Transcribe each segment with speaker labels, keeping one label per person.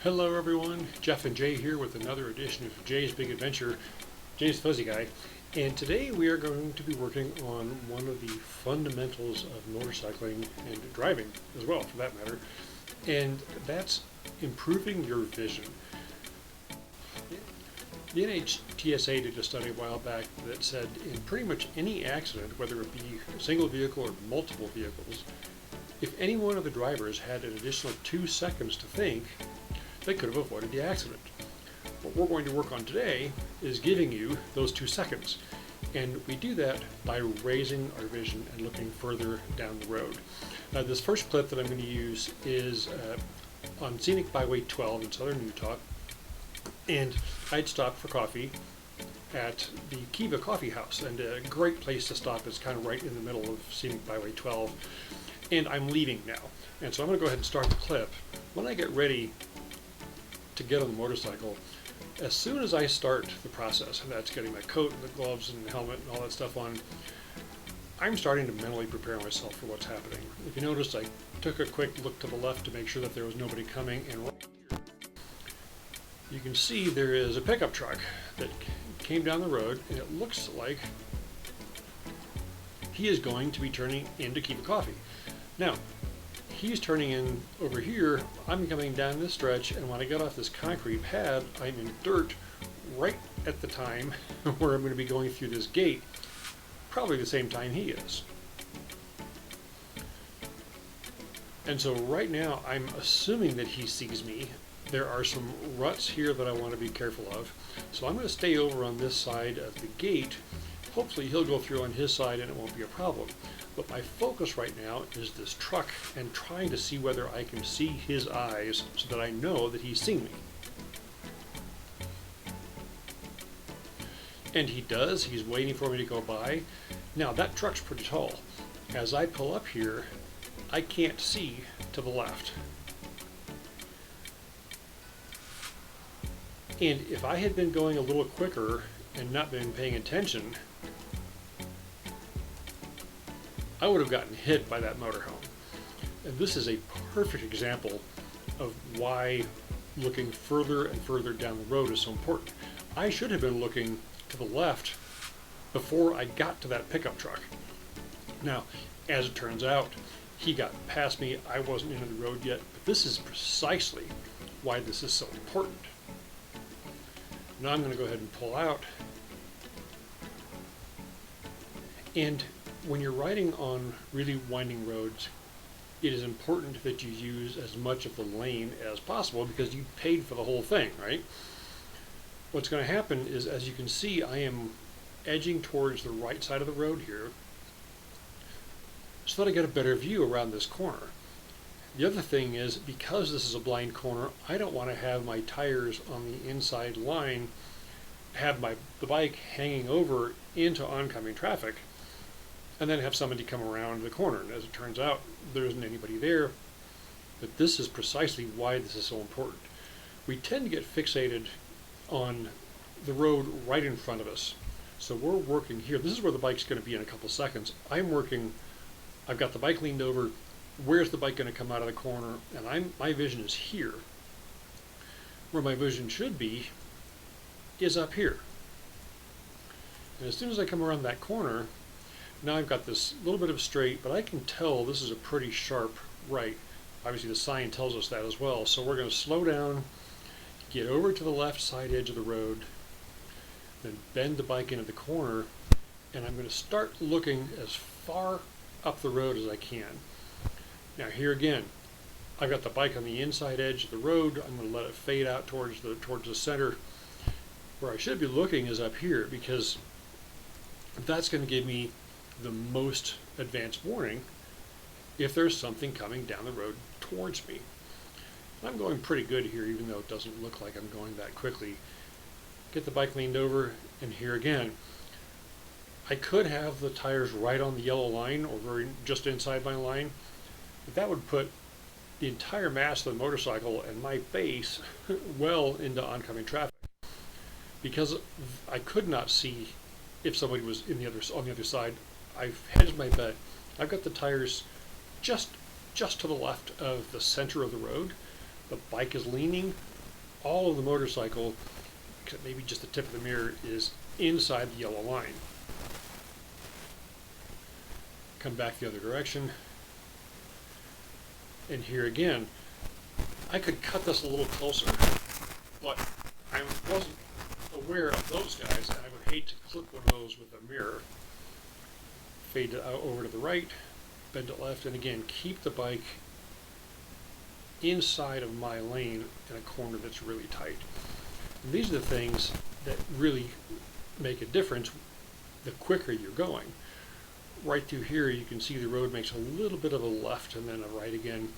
Speaker 1: Hello everyone, Jeff and Jay here with another edition of Jay's Big Adventure, Jay's Fuzzy Guy, and today we are going to be working on one of the fundamentals of motorcycling and driving as well, for that matter, and that's improving your vision. The NHTSA did a study a while back that said in pretty much any accident, whether it be a single vehicle or multiple vehicles, if any one of the drivers had an additional 2 seconds to think, they could have avoided the accident. What we're going to work on today is giving you those 2 seconds. And we do that by raising our vision and looking further down the road. This first clip that I'm going to use is on Scenic Byway 12 in southern Utah. And I'd stopped for coffee at the Kiva Coffee House. And a great place to stop is kind of right in the middle of Scenic Byway 12. And I'm leaving now. And so I'm going to go ahead and start the clip. When I get ready to get on the motorcycle, as soon as I start the process, and that's getting my coat and the gloves and the helmet and all that stuff on, I'm starting to mentally prepare myself for what's happening. If you noticed, I took a quick look to the left to make sure that there was nobody coming, and right here you can see there is a pickup truck that came down the road, and it looks like he is going to be turning into Kiva Coffee. Now, he's turning in over here, I'm coming down this stretch, and when I get off this concrete pad, I'm in dirt right at the time where I'm going to be going through this gate, probably the same time he is. And so right now, I'm assuming that he sees me. There are some ruts here that I want to be careful of. So I'm going to stay over on this side of the gate. Hopefully he'll go through on his side and it won't be a problem. But my focus right now is this truck and trying to see whether I can see his eyes so that I know that he's seen me. And he does. He's waiting for me to go by. Now that truck's pretty tall. As I pull up here, I can't see to the left. And if I had been going a little quicker and not been paying attention, I would have gotten hit by that motorhome. And this is a perfect example of why looking further and further down the road is so important. I should have been looking to the left before I got to that pickup truck. Now, as it turns out, he got past me. I wasn't into the road yet, but this is precisely why this is so important. Now I'm going to go ahead and pull out. And when you're riding on really winding roads, it is important that you use as much of the lane as possible because you paid for the whole thing, right? What's going to happen is, as you can see, I am edging towards the right side of the road here so that I get a better view around this corner. The other thing is, because this is a blind corner, I don't want to have my tires on the inside line, have the bike hanging over into oncoming traffic, and then have somebody come around the corner. And as it turns out, there isn't anybody there. But this is precisely why this is so important. We tend to get fixated on the road right in front of us. So we're working here. This is where the bike's going to be in a couple seconds. I've got the bike leaned over. Where's the bike going to come out of the corner? And my vision is here. Where my vision should be is up here. And as soon as I come around that corner, now I've got this little bit of straight, but I can tell this is a pretty sharp right. Obviously the sign tells us that as well. So we're going to slow down, get over to the left side edge of the road, then bend the bike into the corner, and I'm going to start looking as far up the road as I can. Now here again, I've got the bike on the inside edge of the road. I'm going to let it fade out towards the center. Where I should be looking is up here, because that's going to give me the most advanced warning if there's something coming down the road towards me. I'm going pretty good here, even though it doesn't look like I'm going that quickly. Get the bike leaned over, and here again, I could have the tires right on the yellow line or just inside my line, but that would put the entire mass of the motorcycle and my face well into oncoming traffic, because I could not see if somebody was on the other side. I've hedged my bet. I've got the tires just to the left of the center of the road. The bike is leaning all of the motorcycle, except maybe just the tip of the mirror, is inside the yellow line. Come back the other direction. And here again, I could cut this a little closer, but I wasn't aware of those guys, and I would hate to clip one of those with a mirror. Fade it out over to the right, bend it left, and again, keep the bike inside of my lane in a corner that's really tight. And these are the things that really make a difference the quicker you're going. Right through here, you can see the road makes a little bit of a left and then a right again.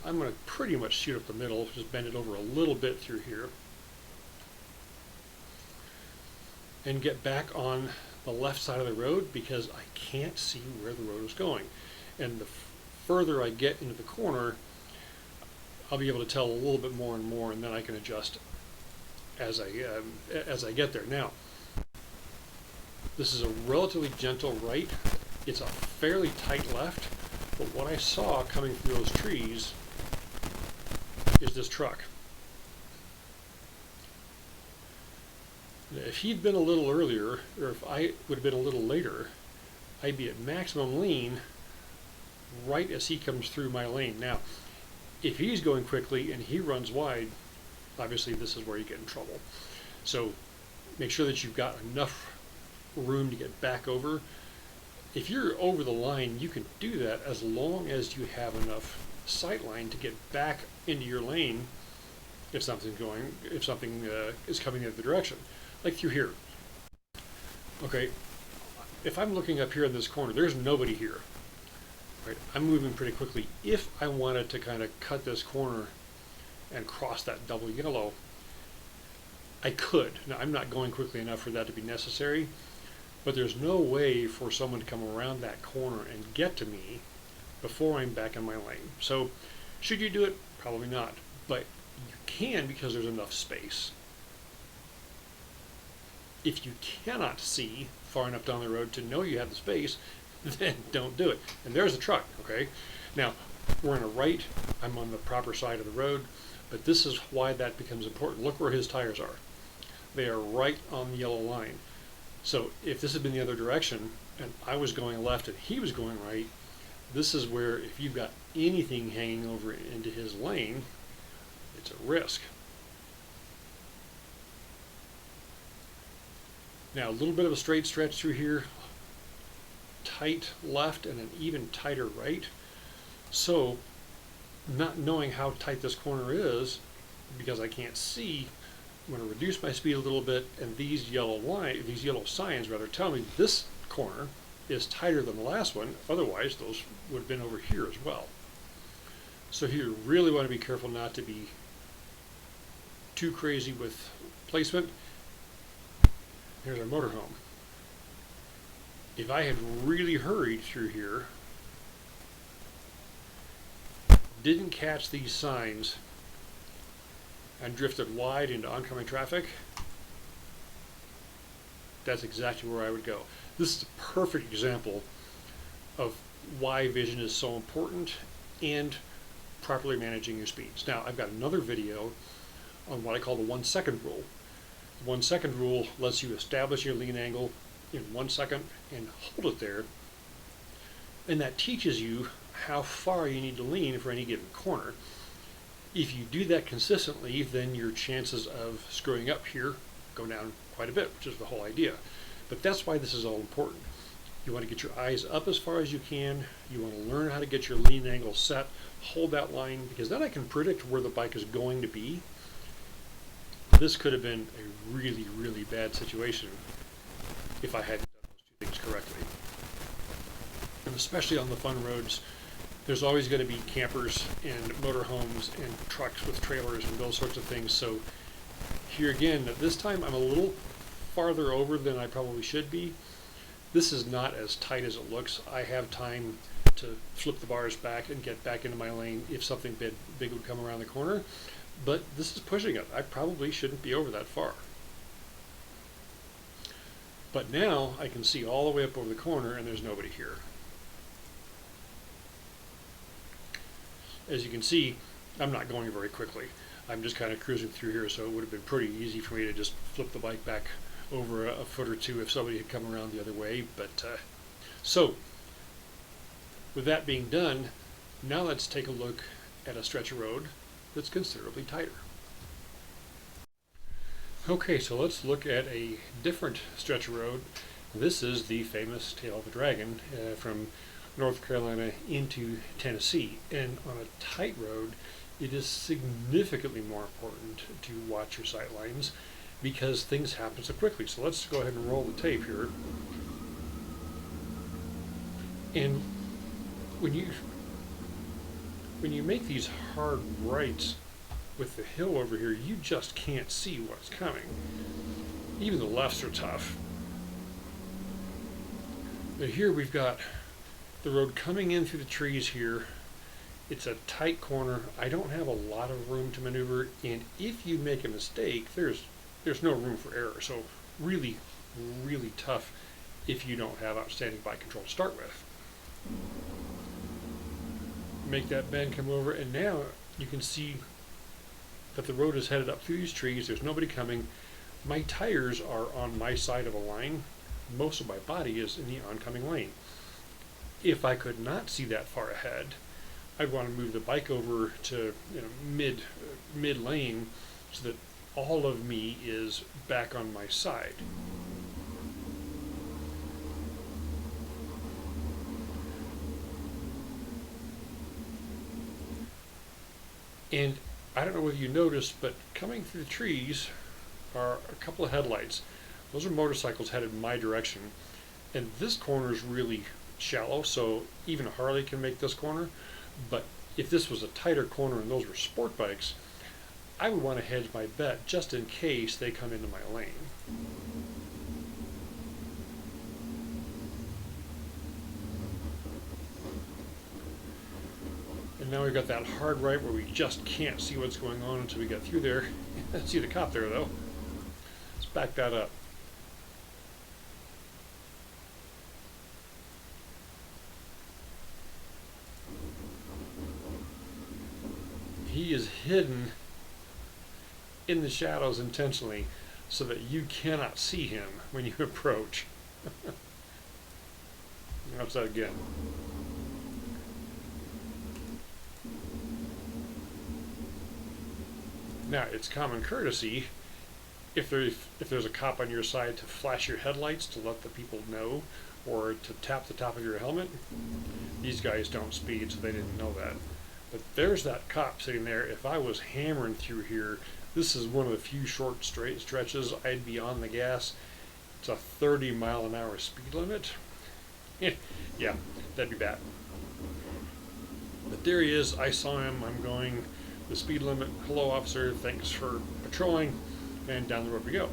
Speaker 1: I'm going to pretty much shoot up the middle, just bend it over a little bit through here. And get back on the left side of the road because I can't see where the road is going. And the further I get into the corner, I'll be able to tell a little bit more and more, and then I can adjust as I get there. Now, this is a relatively gentle right. It's a fairly tight left, but what I saw coming through those trees is this truck. If he'd been a little earlier, or if I would have been a little later, I'd be at maximum lean right as he comes through my lane. Now, if he's going quickly and he runs wide, obviously this is where you get in trouble. So make sure that you've got enough room to get back over. If you're over the line, you can do that as long as you have enough sight line to get back into your lane if something is coming the other direction, like through here. Okay, if I'm looking up here in this corner, there's nobody here. Right, I'm moving pretty quickly. If I wanted to kind of cut this corner and cross that double yellow, I could. Now, I'm not going quickly enough for that to be necessary, but there's no way for someone to come around that corner and get to me before I'm back in my lane. So, should you do it? Probably not. But you can because there's enough space. If you cannot see far enough down the road to know you have the space, then don't do it. And there's the truck, okay? Now, we're in a right, I'm on the proper side of the road, but this is why that becomes important. Look where his tires are. They are right on the yellow line. So if this had been the other direction, and I was going left and he was going right, this is where if you've got anything hanging over into his lane, it's a risk. Now, a little bit of a straight stretch through here, tight left and an even tighter right. So, not knowing how tight this corner is, because I can't see, I'm going to reduce my speed a little bit, and these yellow signs tell me this corner is tighter than the last one. Otherwise, those would have been over here as well. So here, you really want to be careful not to be too crazy with placement. Here's our motorhome. If I had really hurried through here, didn't catch these signs, and drifted wide into oncoming traffic, that's exactly where I would go. This is a perfect example of why vision is so important and properly managing your speeds. Now, I've got another video on what I call the 1 second rule. The 1 second rule lets you establish your lean angle in 1 second and hold it there, and that teaches you how far you need to lean for any given corner. If you do that consistently, then your chances of screwing up here go down quite a bit, which is the whole idea. But that's why this is all important. You want to get your eyes up as far as you can. You want to learn how to get your lean angle set, hold that line, because then I can predict where the bike is going to be. This could have been a really, really bad situation if I hadn't done those two things correctly. And especially on the fun roads, there's always going to be campers and motorhomes and trucks with trailers and those sorts of things. So here again, this time I'm a little farther over than I probably should be. This is not as tight as it looks. I have time to flip the bars back and get back into my lane if something big would come around the corner. But this is pushing it. I probably shouldn't be over that far. But now I can see all the way up over the corner and there's nobody here. As you can see, I'm not going very quickly. I'm just kind of cruising through here, so it would have been pretty easy for me to just flip the bike back over a foot or two if somebody had come around the other way. But so with that being done, now let's take a look at a stretch of road that's considerably tighter. Okay, so let's look at a different stretch of road. This is the famous Tail of a Dragon from North Carolina into Tennessee. And on a tight road, it is significantly more important to watch your sight lines because things happen so quickly. So let's go ahead and roll the tape here. And when you make these hard rights with the hill over here, you just can't see what's coming. Even the lefts are tough. But here we've got the road coming in through the trees here. It's a tight corner. I don't have a lot of room to maneuver, and if you make a mistake, there's no room for error. So really, really tough if you don't have outstanding bike control to start with. Make that bend, come over, and now you can see that the road is headed up through these trees. There's nobody coming. My tires are on my side of a line. Most of my body is in the oncoming lane. If I could not see that far ahead, I'd want to move the bike over to mid lane so that all of me is back on my side. And I don't know whether you noticed, but coming through the trees are a couple of headlights. Those are motorcycles headed my direction. And this corner is really shallow, so even a Harley can make this corner. But if this was a tighter corner and those were sport bikes, I would want to hedge my bet just in case they come into my lane. And now we've got that hard right where we just can't see what's going on until we get through there. See the cop there though. Let's back that up. He is hidden in the shadows intentionally so that you cannot see him when you approach. Watch that again. Now, it's common courtesy if there's a cop on your side to flash your headlights to let the people know, or to tap the top of your helmet. These guys don't speed, so they didn't know that. But there's that cop sitting there. If I was hammering through here, this is one of the few short straight stretches I'd be on the gas. It's a 30-mile-an-hour speed limit. Yeah, that'd be bad. But there he is. I saw him. I'm going the speed limit. Hello, officer. Thanks for patrolling. And down the road we go.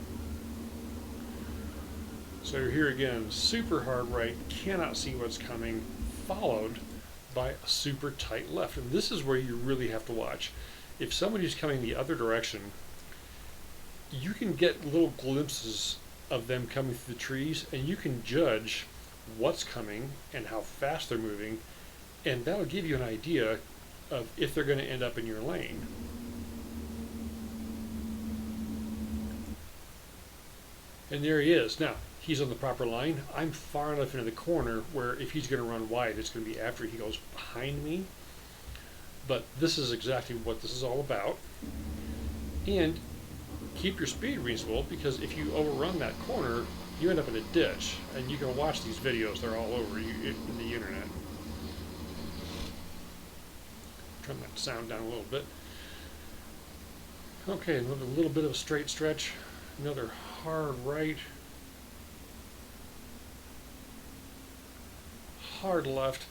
Speaker 1: So here again, super hard right, cannot see what's coming, followed by a super tight left. And this is where you really have to watch. If somebody's coming the other direction, you can get little glimpses of them coming through the trees, and you can judge what's coming and how fast they're moving, and that'll give you an idea of if they're going to end up in your lane. And there he is. Now, he's on the proper line. I'm far enough into the corner where if he's going to run wide, it's going to be after he goes behind me. But this is exactly what this is all about. And keep your speed reasonable, because if you overrun that corner, you end up in a ditch. And you can watch these videos. They're all over in the internet. Turn that sound down a little bit. Okay, a little bit of a straight stretch. Another hard right. Hard left.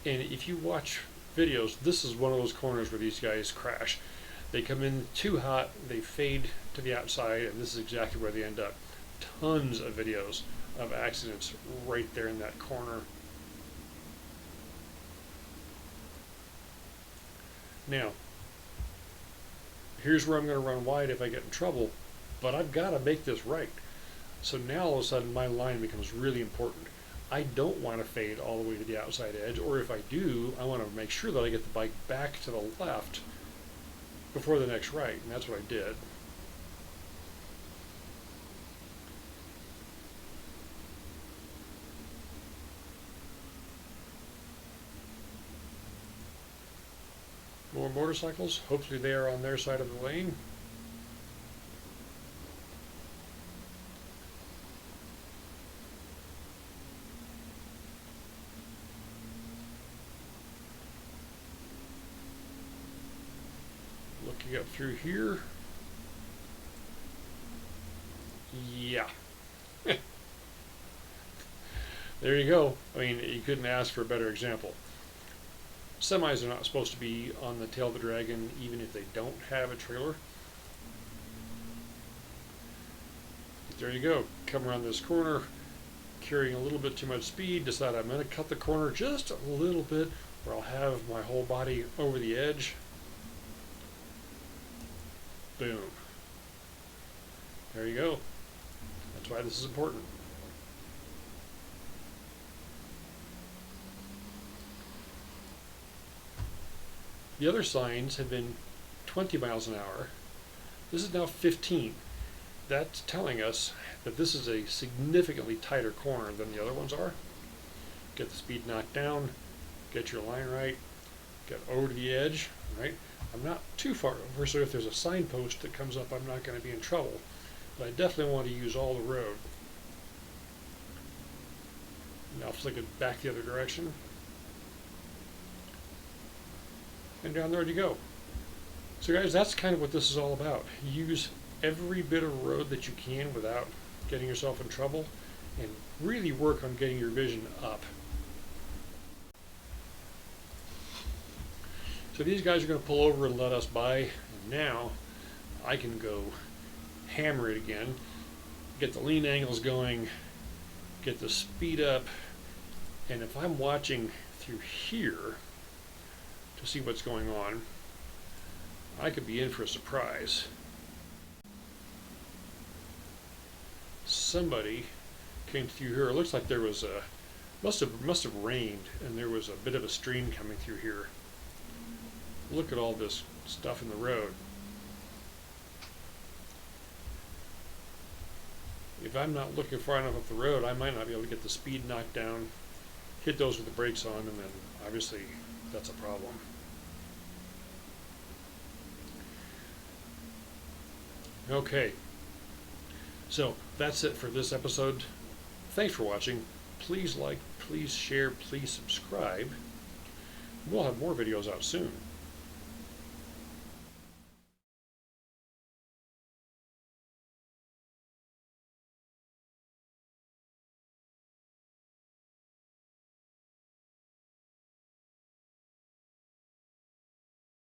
Speaker 1: And if you watch videos, this is one of those corners where these guys crash. They come in too hot, they fade to the outside, and this is exactly where they end up. Tons of videos of accidents right there in that corner. Now, here's where I'm going to run wide if I get in trouble, but I've got to make this right. So now all of a sudden my line becomes really important. I don't want to fade all the way to the outside edge, or if I do, I want to make sure that I get the bike back to the left before the next right, and that's what I did. More motorcycles. Hopefully they are on their side of the lane. Looking up through here. Yeah. There you go. I mean, you couldn't ask for a better example. Semis are not supposed to be on the tail of the Dragon, even if they don't have a trailer. But there you go. Come around this corner, carrying a little bit too much speed, decide I'm going to cut the corner just a little bit, or I'll have my whole body over the edge. Boom. There you go. That's why this is important. The other signs had been 20 miles an hour. This is now 15. That's telling us that this is a significantly tighter corner than the other ones are. Get the speed knocked down, get your line right, get over to the edge, right? I'm not too far over, so if there's a signpost that comes up, I'm not going to be in trouble. But I definitely want to use all the road. Now flick it back the other direction. And down the road you go. So guys, that's kind of what this is all about. Use every bit of road that you can without getting yourself in trouble, and really work on getting your vision up. So these guys are going to pull over and let us by, and now I can go hammer it again, get the lean angles going, get the speed up, and if I'm watching through here to see what's going on, I could be in for a surprise. Somebody came through here. It looks like there was a must have rained, and there was a bit of a stream coming through here. Look at all this stuff in the road. If I'm not looking far enough up the road, I might not be able to get the speed knocked down, hit those with the brakes on, and then obviously that's a problem. Okay, so that's it for this episode. Thanks for watching. Please like, please share, please subscribe. We'll have more videos out soon.